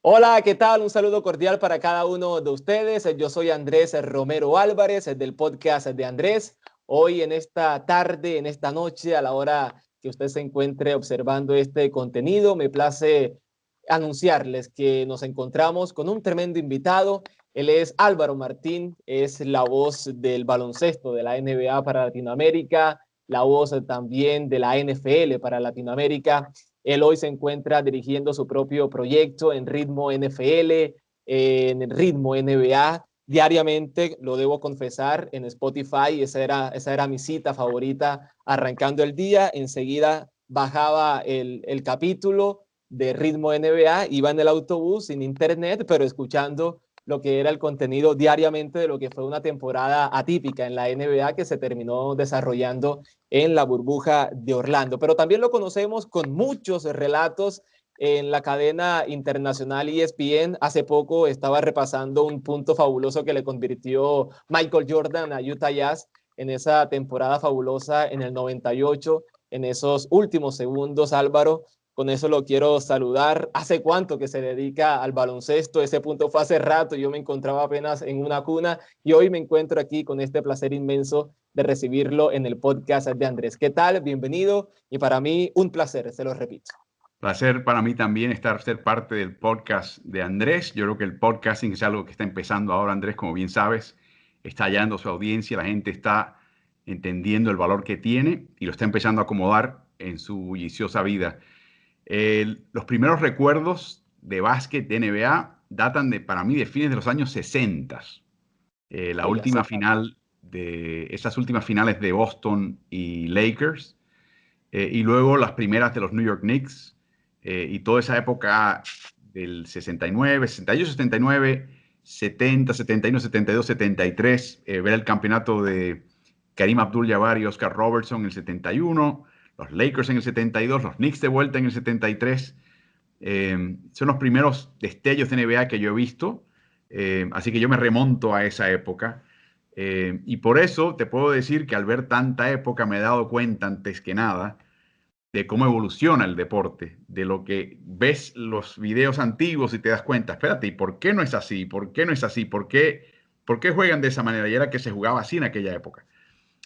Hola, ¿qué tal? Un saludo cordial para cada uno de ustedes. Yo soy Andrés Romero Álvarez, del podcast de Andrés. Hoy en esta tarde, en esta noche, a la hora que usted se encuentre observando este contenido, me place anunciarles que nos encontramos con un tremendo invitado. Él es Álvaro Martín, es la voz del baloncesto de la NBA para Latinoamérica, la voz también de la NFL para Latinoamérica. Él hoy se encuentra dirigiendo su propio proyecto en Ritmo NFL, en Ritmo NBA. Diariamente, lo debo confesar, en Spotify, esa era mi cita favorita arrancando el día. Enseguida bajaba el capítulo de Ritmo NBA, iba en el autobús sin internet, pero escuchando lo que era el contenido diariamente de lo que fue una temporada atípica en la NBA que se terminó desarrollando en la burbuja de Orlando. Pero también lo conocemos con muchos relatos en la cadena internacional ESPN. Hace poco estaba repasando un punto fabuloso que le convirtió Michael Jordan a Utah Jazz en esa temporada fabulosa en el 98, en esos últimos segundos, Álvaro. Con eso lo quiero saludar. ¿Hace cuánto que se dedica al baloncesto? Ese punto fue hace rato. Yo me encontraba apenas en una cuna y hoy me encuentro aquí con este placer inmenso de recibirlo en el podcast de Andrés. ¿Qué tal? Bienvenido. Y para mí un placer, se lo repito. Placer para mí también ser parte del podcast de Andrés. Yo creo que el podcasting es algo que está empezando ahora, Andrés, como bien sabes, está hallando su audiencia, la gente está entendiendo el valor que tiene y lo está empezando a acomodar en su bulliciosa vida. Los primeros recuerdos de básquet de NBA datan para mí, de fines de los años 60. La Oiga, última final de esas últimas finales de Boston y Lakers, y luego las primeras de los New York Knicks, y toda esa época del 69, 68, 69, 70, 71, 72, 73, ver el campeonato de Kareem Abdul-Jabbar y Oscar Robertson en el 71, los Lakers en el 72, los Knicks de vuelta en el 73. Son los primeros destellos de NBA que yo he visto, así que yo me remonto a esa época. Y por eso te puedo decir que al ver tanta época me he dado cuenta antes que nada de cómo evoluciona el deporte, de lo que ves los videos antiguos y te das cuenta, espérate, ¿y por qué no es así? ¿Por qué no es así? ¿Por qué juegan de esa manera? Y era que se jugaba así en aquella época.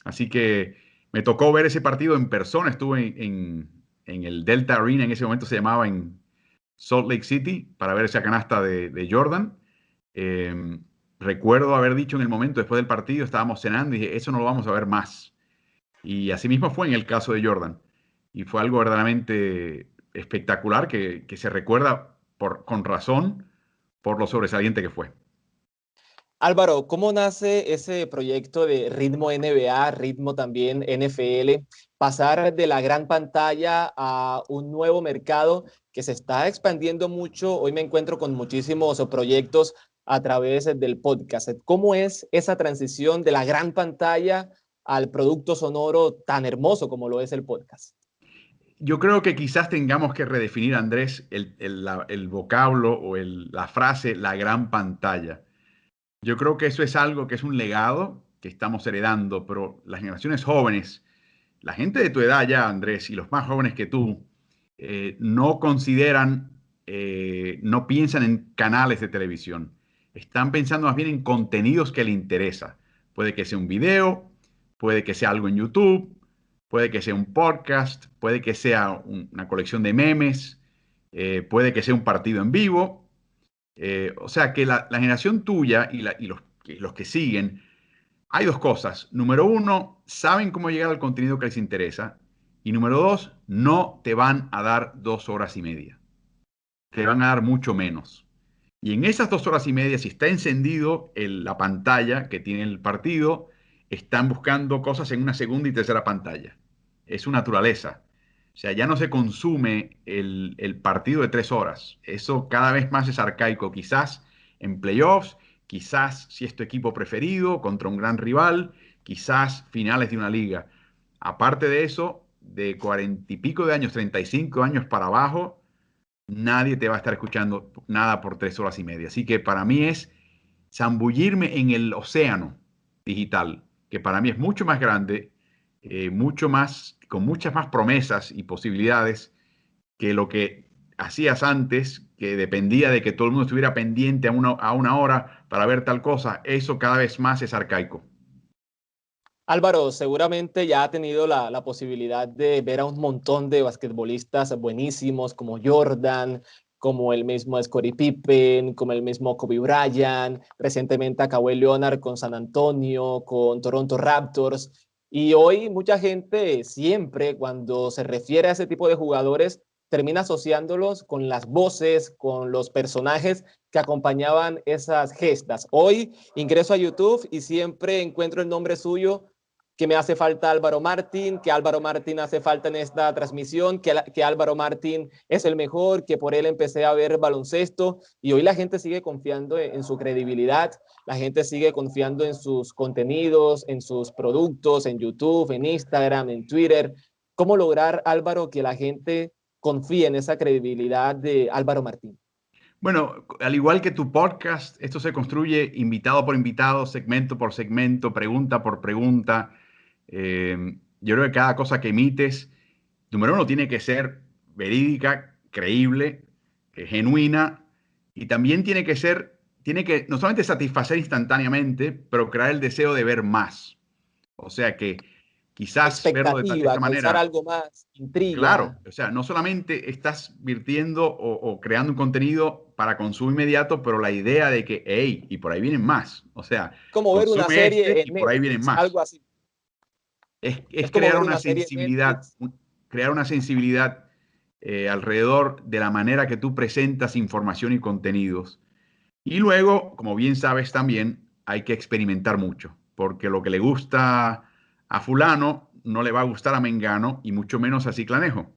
Así que me tocó ver ese partido en persona, estuve en el Delta Arena, en ese momento se llamaba, en Salt Lake City, para ver esa canasta de Jordan. Eh, Recuerdo haber dicho en el momento, después del partido, estábamos cenando y dije, eso no lo vamos a ver más. Y así mismo fue en el caso de Jordan. Y fue algo verdaderamente espectacular que se recuerda con razón por lo sobresaliente que fue. Álvaro, ¿cómo nace ese proyecto de Ritmo NBA, Ritmo también NFL? Pasar de la gran pantalla a un nuevo mercado que se está expandiendo mucho. Hoy me encuentro con muchísimos proyectos a través del podcast. ¿Cómo es esa transición de la gran pantalla al producto sonoro tan hermoso como lo es el podcast? Yo creo que quizás tengamos que redefinir, Andrés, el vocablo o la frase la gran pantalla. Yo creo que eso es algo que es un legado que estamos heredando, pero las generaciones jóvenes, la gente de tu edad ya, Andrés, y los más jóvenes que tú, no consideran, no piensan en canales de televisión. Están pensando más bien en contenidos que les interesa. Puede que sea un video, puede que sea algo en YouTube, puede que sea un podcast, puede que sea una colección de memes, puede que sea un partido en vivo. O sea que la generación tuya y los que siguen, hay dos cosas. Número uno, saben cómo llegar al contenido que les interesa. Y número dos, no te van a dar 2 horas y media. Te van a dar mucho menos. Y en esas 2 horas y media, si está encendido la pantalla que tiene el partido, están buscando cosas en una segunda y tercera pantalla. Es su naturaleza. O sea, ya no se consume el partido de 3 horas. Eso cada vez más es arcaico. Quizás en playoffs, quizás si es tu equipo preferido contra un gran rival, quizás finales de una liga. Aparte de eso, de 40 y pico de años, 35 años para abajo, nadie te va a estar escuchando nada por 3 horas y media. Así que para mí es zambullirme en el océano digital, que para mí es mucho más grande, mucho más, con muchas más promesas y posibilidades que lo que hacías antes, que dependía de que todo el mundo estuviera pendiente a una hora para ver tal cosa, eso cada vez más es arcaico. Álvaro, seguramente ya ha tenido la posibilidad de ver a un montón de basquetbolistas buenísimos como Jordan, como el mismo Scottie Pippen, como el mismo Kobe Bryant, recientemente a Kawhi Leonard con San Antonio, con Toronto Raptors. Y hoy mucha gente siempre cuando se refiere a ese tipo de jugadores termina asociándolos con las voces, con los personajes que acompañaban esas gestas. Hoy ingreso a YouTube y siempre encuentro el nombre suyo que me hace falta Álvaro Martín, que Álvaro Martín hace falta en esta transmisión, que Álvaro Martín es el mejor, que por él empecé a ver baloncesto y hoy la gente sigue confiando en su credibilidad, la gente sigue confiando en sus contenidos, en sus productos, en YouTube, en Instagram, en Twitter. ¿Cómo lograr, Álvaro, que la gente confíe en esa credibilidad de Álvaro Martín? Bueno, al igual que tu podcast, esto se construye invitado por invitado, segmento por segmento, pregunta por pregunta. Yo creo que cada cosa que emites, número uno, tiene que ser verídica, creíble, genuina, y también tiene que no solamente satisfacer instantáneamente, pero crear el deseo de ver más. O sea que quizás verlo de Expectativa, esta causar manera. algo más, intriga. Claro, o sea, no solamente estás virtiendo o creando un contenido para consumo inmediato, pero la idea de que, hey, y por ahí vienen más. O sea, Como ver una consume este serie y en por ahí vienen Netflix, más. algo así. Es Es como crear ver una una serie en sensibilidad, Netflix. crear una sensibilidad alrededor de la manera que tú presentas información y contenidos. Y luego, como bien sabes también, hay que experimentar mucho, porque lo que le gusta a fulano no le va a gustar a Mengano y mucho menos a Ciclanejo.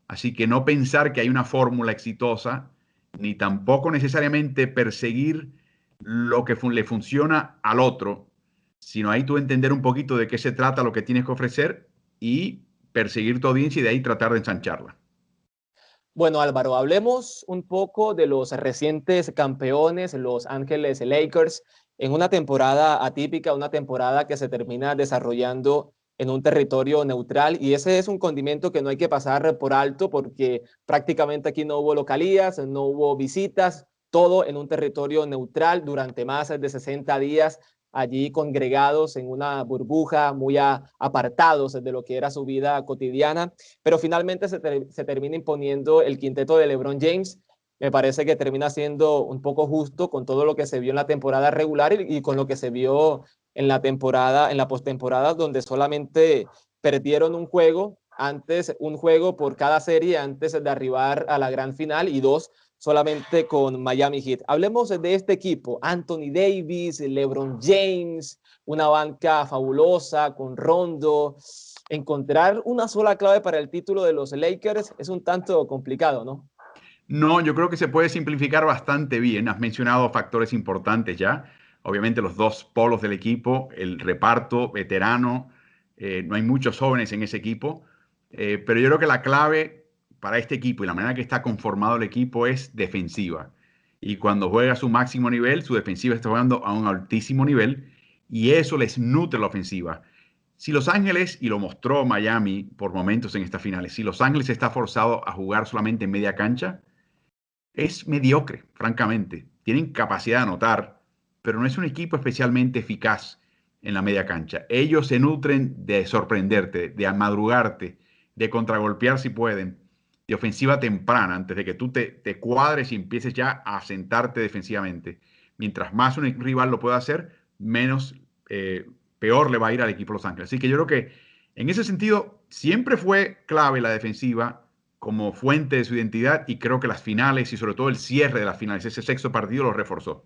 Así que no pensar que hay una fórmula exitosa, ni tampoco necesariamente perseguir lo que le funciona al otro, sino ahí tú entender un poquito de qué se trata lo que tienes que ofrecer y perseguir tu audiencia y de ahí tratar de ensancharla. Bueno, Álvaro, hablemos un poco de los recientes campeones, Los Ángeles Lakers, en una temporada atípica, una temporada que se termina desarrollando en un territorio neutral y ese es un condimento que no hay que pasar por alto porque prácticamente aquí no hubo localías, no hubo visitas, todo en un territorio neutral durante más de 60 días allí congregados en una burbuja, muy apartados de lo que era su vida cotidiana, pero finalmente se termina imponiendo el quinteto de LeBron James. Me parece que termina siendo un poco justo con todo lo que se vio en la temporada regular y con lo que se vio en la temporada, en la postemporada, donde solamente perdieron un juego por cada serie antes de arribar a la gran final y dos solamente con Miami Heat. Hablemos de este equipo, Anthony Davis, LeBron James, una banca fabulosa con Rondo. Encontrar una sola clave para el título de los Lakers es un tanto complicado, ¿no? No, yo creo que se puede simplificar bastante bien. Has mencionado factores importantes ya. Obviamente los dos polos del equipo, el reparto veterano, no hay muchos jóvenes en ese equipo, pero yo creo que la clave para este equipo y la manera que está conformado el equipo es defensiva. Y cuando juega a su máximo nivel, su defensiva está jugando a un altísimo nivel y eso les nutre la ofensiva. Si Los Ángeles, y lo mostró Miami por momentos en estas finales, si Los Ángeles está forzado a jugar solamente en media cancha, es mediocre, francamente. Tienen capacidad de anotar, pero no es un equipo especialmente eficaz en la media cancha. Ellos se nutren de sorprenderte, de amadrugarte, de contragolpear si pueden, de ofensiva temprana, antes de que tú te cuadres y empieces ya a sentarte defensivamente. Mientras más un rival lo pueda hacer, menos peor le va a ir al equipo de Los Ángeles. Así que yo creo que en ese sentido siempre fue clave la defensiva como fuente de su identidad y creo que las finales y sobre todo el cierre de las finales, ese sexto partido lo reforzó.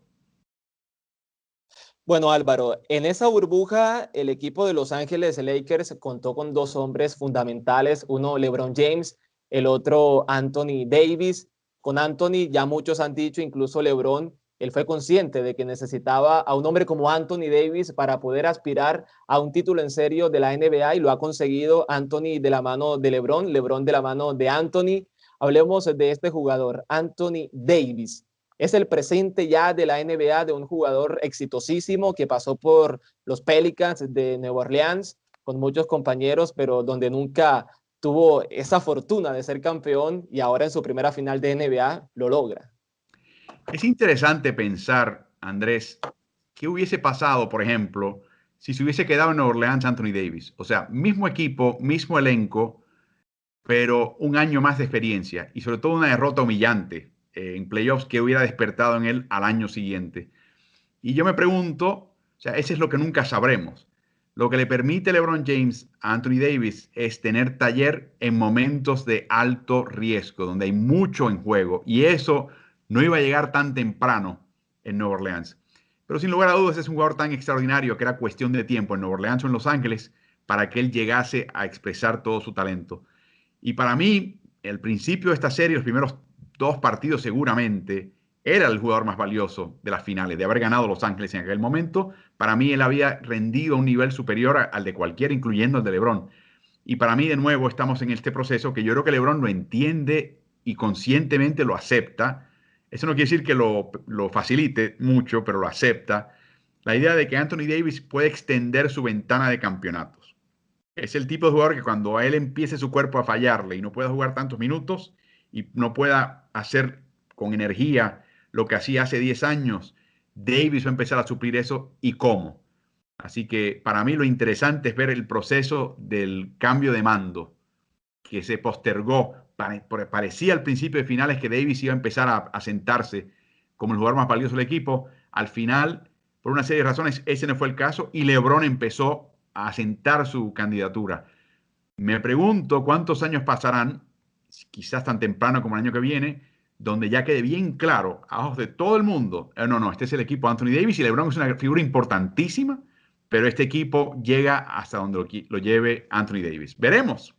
Bueno, Álvaro, en esa burbuja el equipo de Los Ángeles Lakers contó con dos hombres fundamentales, uno LeBron James, el otro Anthony Davis. Con Anthony ya muchos han dicho, incluso LeBron, él fue consciente de que necesitaba a un hombre como Anthony Davis para poder aspirar a un título en serio de la NBA y lo ha conseguido Anthony de la mano de LeBron, LeBron de la mano de Anthony. Hablemos de este jugador, Anthony Davis. Es el presente ya de la NBA de un jugador exitosísimo que pasó por los Pelicans de Nueva Orleans con muchos compañeros, pero donde nunca tuvo esa fortuna de ser campeón y ahora en su primera final de NBA lo logra. Es interesante pensar, Andrés, qué hubiese pasado, por ejemplo, si se hubiese quedado en Nueva Orleans Anthony Davis. O sea, mismo equipo, mismo elenco, pero un año más de experiencia y sobre todo una derrota humillante en playoffs que hubiera despertado en él al año siguiente. Y yo me pregunto, o sea, eso es lo que nunca sabremos. Lo que le permite LeBron James a Anthony Davis es tener taller en momentos de alto riesgo, donde hay mucho en juego. Y eso no iba a llegar tan temprano en Nueva Orleans. Pero sin lugar a dudas es un jugador tan extraordinario que era cuestión de tiempo en Nueva Orleans o en Los Ángeles para que él llegase a expresar todo su talento. Y para mí, el principio de esta serie, los primeros dos partidos seguramente, era el jugador más valioso de las finales, de haber ganado Los Ángeles en aquel momento. Para mí, él había rendido a un nivel superior al de cualquiera, incluyendo el de LeBron. Y para mí, de nuevo, estamos en este proceso que yo creo que LeBron lo entiende y conscientemente lo acepta. Eso no quiere decir que lo facilite mucho, pero lo acepta. La idea de que Anthony Davis puede extender su ventana de campeonatos. Es el tipo de jugador que cuando a él empiece su cuerpo a fallarle y no pueda jugar tantos minutos y no pueda hacer con energía lo que hacía hace 10 años, Davis va a empezar a suplir eso y cómo. Así que para mí lo interesante es ver el proceso del cambio de mando que se postergó. Parecía al principio de finales que Davis iba a empezar a sentarse como el jugador más valioso del equipo. Al final, por una serie de razones, ese no fue el caso y LeBron empezó a asentar su candidatura. Me pregunto cuántos años pasarán, quizás tan temprano como el año que viene, donde ya quede bien claro a ojos de todo el mundo, no, este es el equipo de Anthony Davis y LeBron es una figura importantísima, pero este equipo llega hasta donde lo lleve Anthony Davis. Veremos.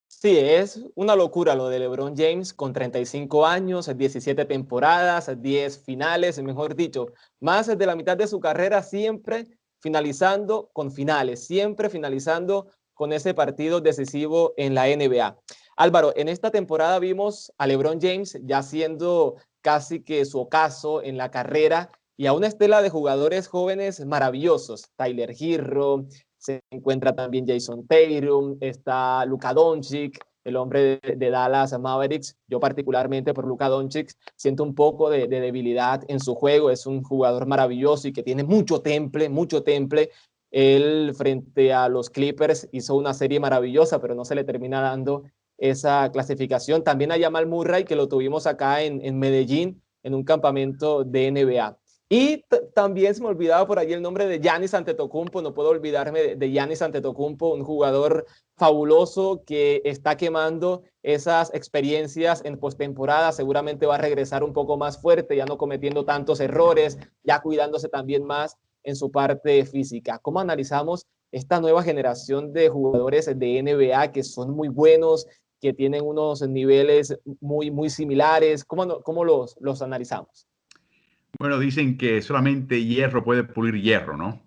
Sí, es una locura lo de LeBron James con 35 años, 17 temporadas, 10 finales, mejor dicho, más de la mitad de su carrera siempre finalizando con finales, siempre finalizando con ese partido decisivo en la NBA. Álvaro, en esta temporada vimos a LeBron James ya siendo casi que su ocaso en la carrera y a una estela de jugadores jóvenes maravillosos, Tyler Herro, se encuentra también Jason Tatum, está Luka Doncic, el hombre de Dallas Mavericks. Yo particularmente por Luka Doncic siento un poco de debilidad en su juego. Es un jugador maravilloso y que tiene mucho temple, mucho temple. Él frente a los Clippers hizo una serie maravillosa, pero no se le termina dando esa clasificación. También a Jamal Murray, que lo tuvimos acá en Medellín, en un campamento de NBA. Y también se me olvidaba por allí el nombre de Giannis Antetokounmpo, no puedo olvidarme de Giannis Antetokounmpo, un jugador fabuloso que está quemando esas experiencias en postemporada, seguramente va a regresar un poco más fuerte, ya no cometiendo tantos errores, ya cuidándose también más en su parte física. ¿Cómo analizamos esta nueva generación de jugadores de NBA que son muy buenos, que tienen unos niveles muy similares? ¿Cómo los analizamos? Bueno, dicen que solamente hierro puede pulir hierro, ¿no?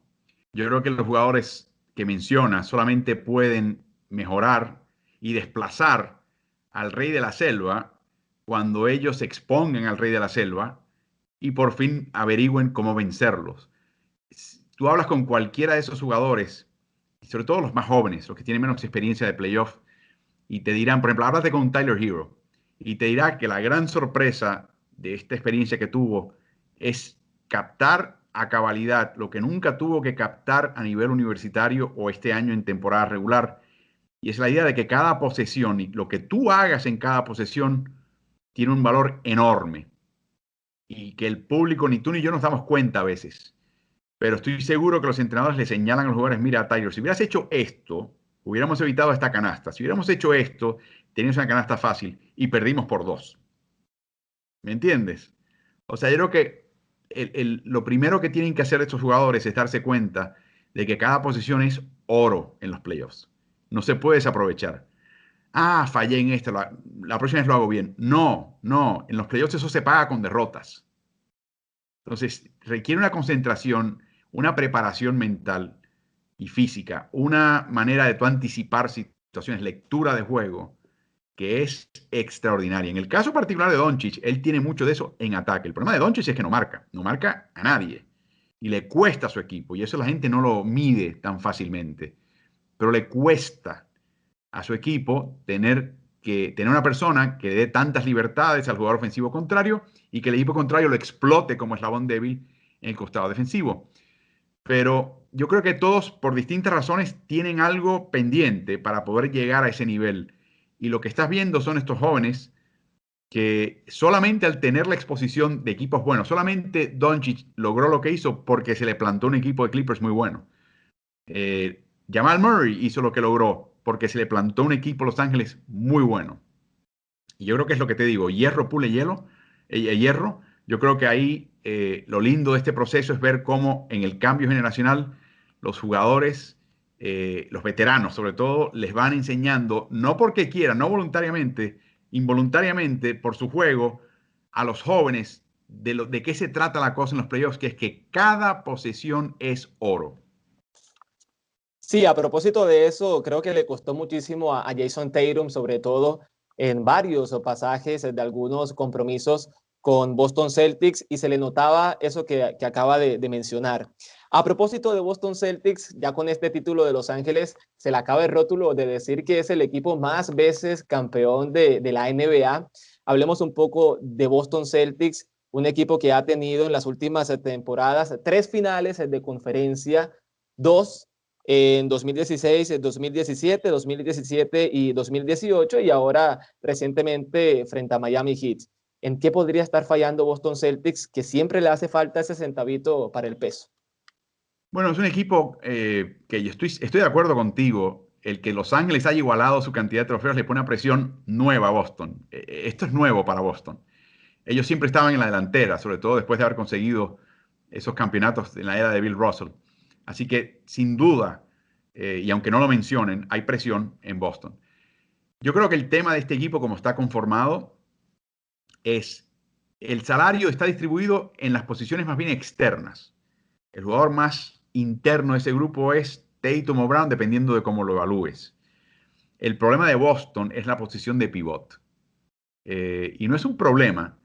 Yo creo que los jugadores que menciona solamente pueden mejorar y desplazar al rey de la selva cuando ellos se expongan al rey de la selva y por fin averigüen cómo vencerlos. Tú hablas con cualquiera de esos jugadores, y sobre todo los más jóvenes, los que tienen menos experiencia de playoff, y te dirán, por ejemplo, háblate con Tyler Herro, y te dirá que la gran sorpresa de esta experiencia que tuvo es captar a cabalidad lo que nunca tuvo que captar a nivel universitario o este año en temporada regular. Y es la idea de que cada posesión y lo que tú hagas en cada posesión tiene un valor enorme y que el público, ni tú ni yo nos damos cuenta a veces. Pero estoy seguro que los entrenadores le señalan a los jugadores, mira, Tyler, si hubieras hecho esto, hubiéramos evitado esta canasta. Si hubiéramos hecho esto, teníamos una canasta fácil y perdimos por 2. ¿Me entiendes? O sea, yo creo que lo primero que tienen que hacer estos jugadores es darse cuenta de que cada posición es oro en los playoffs. No se puede desaprovechar. Ah, fallé en esto, la próxima vez lo hago bien. No, no, en los playoffs eso se paga con derrotas. Entonces, requiere una concentración, una preparación mental y física, una manera de tú anticipar situaciones, lectura de juego, que es extraordinaria. En el caso particular de Doncic, él tiene mucho de eso en ataque. El problema de Doncic es que no marca a nadie y le cuesta a su equipo y eso la gente no lo mide tan fácilmente, pero le cuesta a su equipo tener que tener una persona que dé tantas libertades al jugador ofensivo contrario y que el equipo contrario lo explote como eslabón débil en el costado defensivo. Pero yo creo que todos, por distintas razones, tienen algo pendiente para poder llegar a ese nivel. Y lo que estás viendo son estos jóvenes que solamente al tener la exposición de equipos buenos, solamente Doncic logró lo que hizo porque se le plantó un equipo de Clippers muy bueno. Jamal Murray hizo lo que logró porque se le plantó un equipo Los Ángeles muy bueno. Y yo creo que es lo que te digo, hierro pule hielo, hierro. Yo creo que ahí lo lindo de este proceso es ver cómo en el cambio generacional los jugadores, los veteranos sobre todo, les van enseñando, no porque quieran, no voluntariamente, involuntariamente por su juego, a los jóvenes de qué se trata la cosa en los playoffs, que es que cada posesión es oro. Sí, a propósito de eso, creo que le costó muchísimo a Jason Tatum, sobre todo en varios pasajes de algunos compromisos con Boston Celtics, y se le notaba eso que acaba de mencionar. A propósito de Boston Celtics, ya con este título de Los Ángeles, se le acaba el rótulo de decir que es el equipo más veces campeón de la NBA. Hablemos un poco de Boston Celtics, un equipo que ha tenido en las últimas temporadas 3 finales de conferencia, 2 en 2016, 2017, 2017 y 2018, y ahora recientemente frente a Miami Heat. ¿En qué podría estar fallando Boston Celtics, que siempre le hace falta ese centavito para el peso? Bueno, es un equipo que yo estoy de acuerdo contigo. El que Los Ángeles haya igualado su cantidad de trofeos le pone una presión nueva a Boston. Esto es nuevo para Boston. Ellos siempre estaban en la delantera, sobre todo después de haber conseguido esos campeonatos en la era de Bill Russell. Así que, sin duda, y aunque no lo mencionen, hay presión en Boston. Yo creo que el tema de este equipo, como está conformado, es el salario está distribuido en las posiciones más bien externas. El jugador más interno de ese grupo es Tatum o Brown, dependiendo de cómo lo evalúes. El problema de Boston es la posición de pivot. Y no es un problema,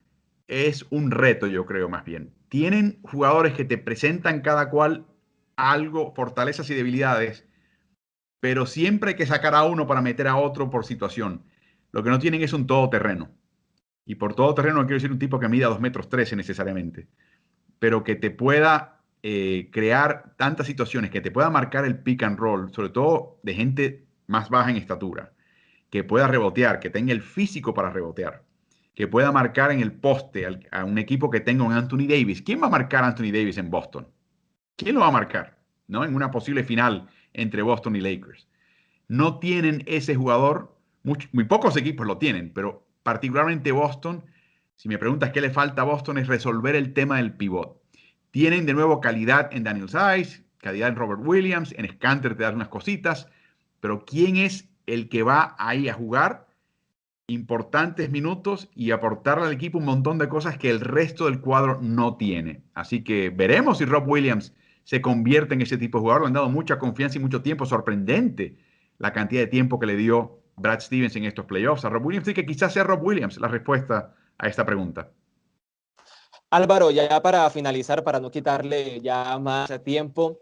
es un reto, yo creo, más bien. Tienen jugadores que te presentan cada cual algo, fortalezas y debilidades, pero siempre hay que sacar a uno para meter a otro por situación. Lo que no tienen es un todoterreno. Y por todoterreno no quiero decir un tipo que mida 2,13 m necesariamente, pero que te pueda crear tantas situaciones, que te pueda marcar el pick and roll, sobre todo de gente más baja en estatura, que pueda rebotear, que tenga el físico para rebotear, que pueda marcar en el poste a un equipo que tenga un Anthony Davis. ¿Quién va a marcar a Anthony Davis en Boston? ¿Quién lo va a marcar? ¿No? En una posible final entre Boston y Lakers. No tienen ese jugador, muy pocos equipos lo tienen, pero particularmente Boston, si me preguntas qué le falta a Boston, es resolver el tema del pivot. Tienen de nuevo calidad en Daniel Size, calidad en Robert Williams, en Scanter te das unas cositas, pero ¿quién es el que va ahí a jugar importantes minutos y aportarle al equipo un montón de cosas que el resto del cuadro no tiene? Así que veremos si Rob Williams se convierte en ese tipo de jugador. Le han dado mucha confianza y mucho tiempo. Sorprendente la cantidad de tiempo que le dio Brad Stevens en estos playoffs a Rob Williams. Así que quizás sea Rob Williams la respuesta a esta pregunta. Álvaro, ya para finalizar, para no quitarle ya más tiempo,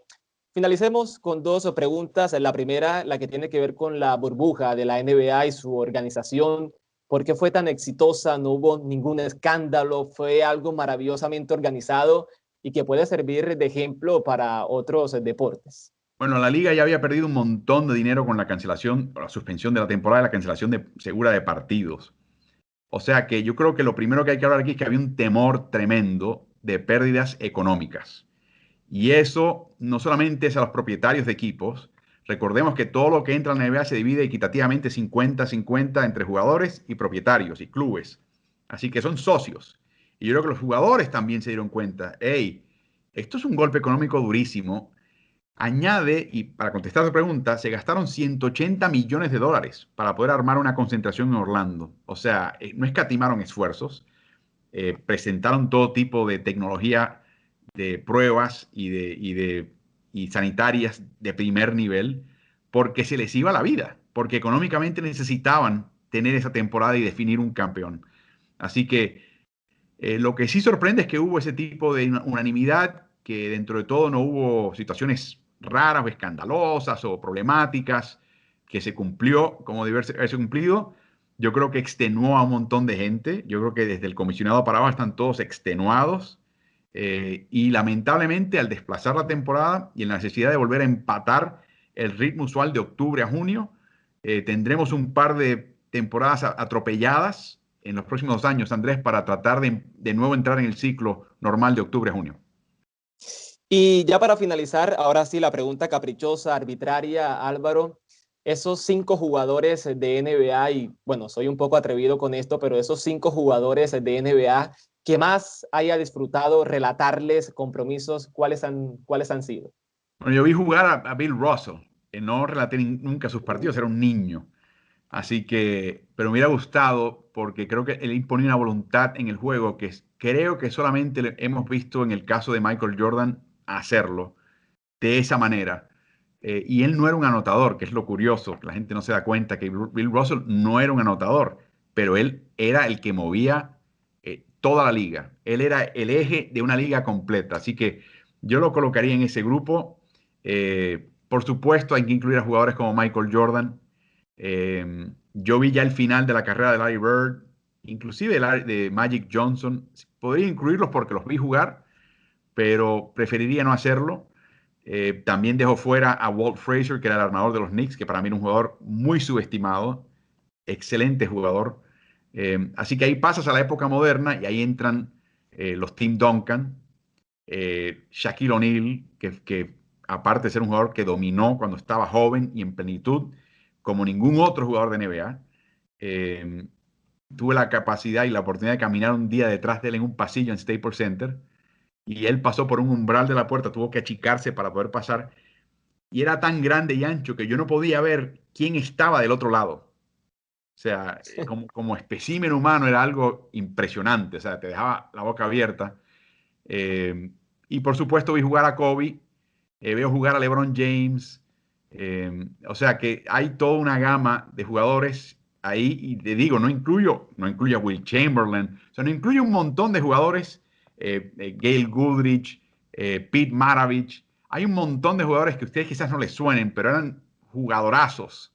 finalicemos con 2 preguntas. La primera, la que tiene que ver con la burbuja de la NBA y su organización. ¿Por qué fue tan exitosa? No hubo ningún escándalo, fue algo maravillosamente organizado y que puede servir de ejemplo para otros deportes. Bueno, la liga ya había perdido un montón de dinero con la cancelación, o la suspensión de la temporada y la cancelación segura de partidos. O sea que yo creo que lo primero que hay que hablar aquí es que había un temor tremendo de pérdidas económicas. Y eso no solamente es a los propietarios de equipos. Recordemos que todo lo que entra en la NBA se divide equitativamente 50-50 entre jugadores y propietarios y clubes. Así que son socios. Y yo creo que los jugadores también se dieron cuenta, hey, esto es un golpe económico durísimo. Añade, y para contestar tu pregunta, se gastaron 180 millones de dólares para poder armar una concentración en Orlando. O sea, no escatimaron esfuerzos, presentaron todo tipo de tecnología de pruebas y sanitarias de primer nivel, porque se les iba la vida, porque económicamente necesitaban tener esa temporada y definir un campeón. Así que lo que sí sorprende es que hubo ese tipo de unanimidad, que dentro de todo no hubo situaciones raras o escandalosas o problemáticas, que se cumplió como debió haberse cumplido. Yo creo que extenuó a un montón de gente. Yo creo que desde el comisionado para abajo están todos extenuados. Y lamentablemente, al desplazar la temporada y en la necesidad de volver a empatar el ritmo usual de octubre a junio, tendremos un par de temporadas atropelladas en los próximos años, Andrés, para tratar de nuevo entrar en el ciclo normal de octubre a junio. Y ya para finalizar, ahora sí, la pregunta caprichosa, arbitraria, Álvaro, esos 5 jugadores de NBA, y bueno, soy un poco atrevido con esto, pero esos 5 jugadores de NBA que más haya disfrutado relatarles compromisos, ¿cuáles han sido? Bueno, yo vi jugar a Bill Russell, que no relaté nunca sus partidos, era un niño. Así que, pero me hubiera gustado porque creo que él imponía una voluntad en el juego que creo que solamente hemos visto en el caso de Michael Jordan hacerlo de esa manera. Y él no era un anotador, que es lo curioso. La gente no se da cuenta que Bill Russell no era un anotador, pero él era el que movía toda la liga. Él era el eje de una liga completa. Así que yo lo colocaría en ese grupo. Por supuesto, hay que incluir a jugadores como Michael Jordan. Yo vi ya el final de la carrera de Larry Bird, inclusive de Magic Johnson. Podría incluirlos porque los vi jugar, pero preferiría no hacerlo. También dejo fuera a Walt Frazier, que era el armador de los Knicks, que para mí era un jugador muy subestimado, excelente jugador. Así que ahí pasas a la época moderna y ahí entran los Tim Duncan, Shaquille O'Neal, que aparte de ser un jugador que dominó cuando estaba joven y en plenitud, como ningún otro jugador de NBA, eh, tuve la capacidad y la oportunidad de caminar un día detrás de él en un pasillo en Staples Center y él pasó por un umbral de la puerta, tuvo que achicarse para poder pasar y era tan grande y ancho que yo no podía ver quién estaba del otro lado. O sea, como espécimen humano era algo impresionante, o sea, te dejaba la boca abierta. Eh, y por supuesto vi jugar a Kobe, veo jugar a LeBron James, o sea que hay toda una gama de jugadores ahí y te digo, no incluyo a Will Chamberlain, o sea, no incluye un montón de jugadores, Gail Goodrich, Pete Maravich, hay un montón de jugadores que a ustedes quizás no les suenen, pero eran jugadorazos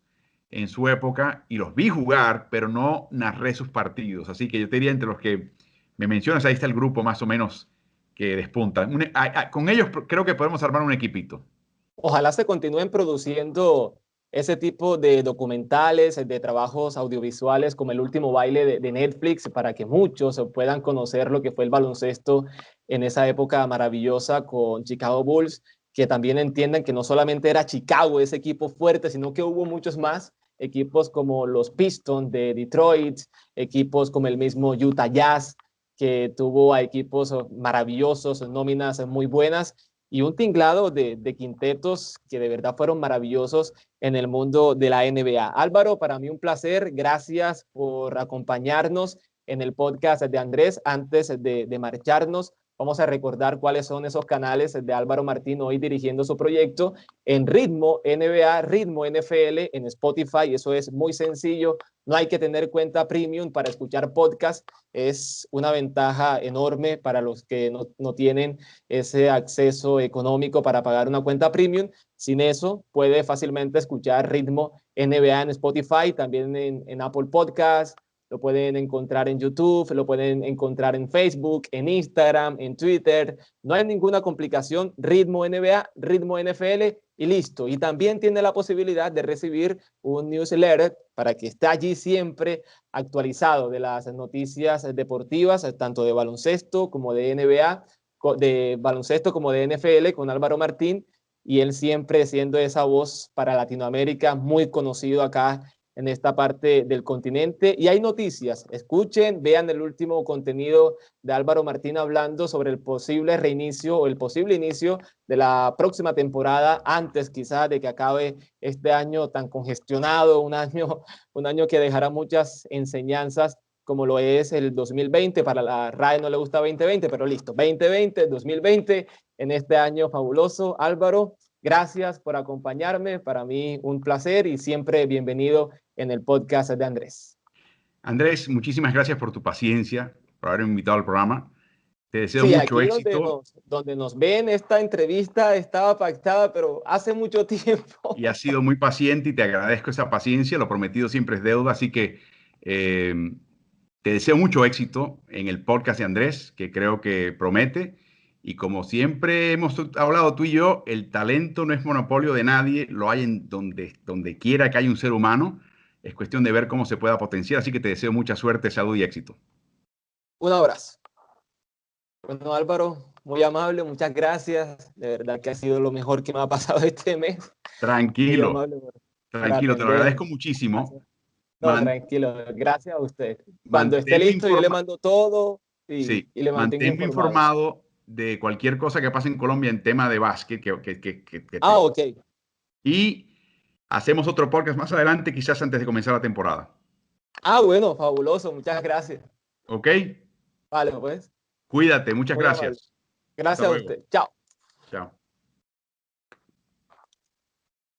en su época y los vi jugar, pero no narré sus partidos, así que yo te diría entre los que me mencionas, ahí está el grupo más o menos que despuntan. Con ellos creo que podemos armar un equipito. Ojalá se continúen produciendo ese tipo de documentales, de trabajos audiovisuales como El Último Baile de Netflix, para que muchos puedan conocer lo que fue el baloncesto en esa época maravillosa con Chicago Bulls, que también entiendan que no solamente era Chicago ese equipo fuerte, sino que hubo muchos más equipos como los Pistons de Detroit, equipos como el mismo Utah Jazz, que tuvo a equipos maravillosos, nóminas muy buenas y un tinglado de quintetos que de verdad fueron maravillosos en el mundo de la NBA. Álvaro, para mí un placer. Gracias por acompañarnos en el podcast de Andrés. Antes de marcharnos, vamos a recordar cuáles son esos canales de Álvaro Martín hoy dirigiendo su proyecto en Ritmo NBA, Ritmo NFL, en Spotify. Eso es muy sencillo. No hay que tener cuenta premium para escuchar podcast. Es una ventaja enorme para los que no tienen ese acceso económico para pagar una cuenta premium. Sin eso, puede fácilmente escuchar Ritmo NBA en Spotify, también en Apple Podcasts. Lo pueden encontrar en YouTube, lo pueden encontrar en Facebook, en Instagram, en Twitter. No hay ninguna complicación. Ritmo NBA, Ritmo NFL y listo. Y también tiene la posibilidad de recibir un newsletter para que esté allí siempre actualizado de las noticias deportivas, tanto de baloncesto como de NBA, de baloncesto como de NFL con Álvaro Martín, y él siempre siendo esa voz para Latinoamérica, muy conocido acá en esta parte del continente. Y hay noticias, escuchen, vean el último contenido de Álvaro Martín hablando sobre el posible reinicio o el posible inicio de la próxima temporada, antes quizás de que acabe este año tan congestionado, un año que dejará muchas enseñanzas como lo es el 2020, para la RAE no le gusta 2020, pero listo, 2020, 2020, en este año fabuloso. Álvaro, gracias por acompañarme, para mí un placer y siempre bienvenido en el podcast de Andrés. Andrés, muchísimas gracias por tu paciencia, por haberme invitado al programa. Te deseo Sí, mucho aquí éxito donde nos ven, esta entrevista estaba pactada, pero hace mucho y tiempo. has sido muy paciente y te agradezco esa paciencia. Lo prometido siempre es deuda, así que Te deseo mucho éxito en el podcast de Andrés, que creo que promete. Y como siempre hemos hablado tú y yo, el talento no es monopolio de nadie, lo hay en donde quiera que haya un ser humano. Es cuestión de ver cómo se pueda potenciar. Así que te deseo mucha suerte, salud y éxito. Un abrazo. Bueno, Álvaro, muy amable, muchas gracias. De verdad que ha sido lo mejor que me ha pasado este mes. Muy Tranquilo, amable por tranquilo, te lo atender. agradezco muchísimo. No, tranquilo, gracias a usted. Cuando esté Manténme listo, yo le informado. mando todo Sí, y le mantengo manténme informado. informado de cualquier cosa que pase en Colombia en tema de básquet. Ok. Y hacemos otro podcast más adelante, quizás antes de comenzar la temporada. Bueno, fabuloso, muchas gracias. ¿Ok? Vale, pues, Cuídate, muchas muy amable. gracias. Hasta Gracias a luego. usted. Chao. Chao.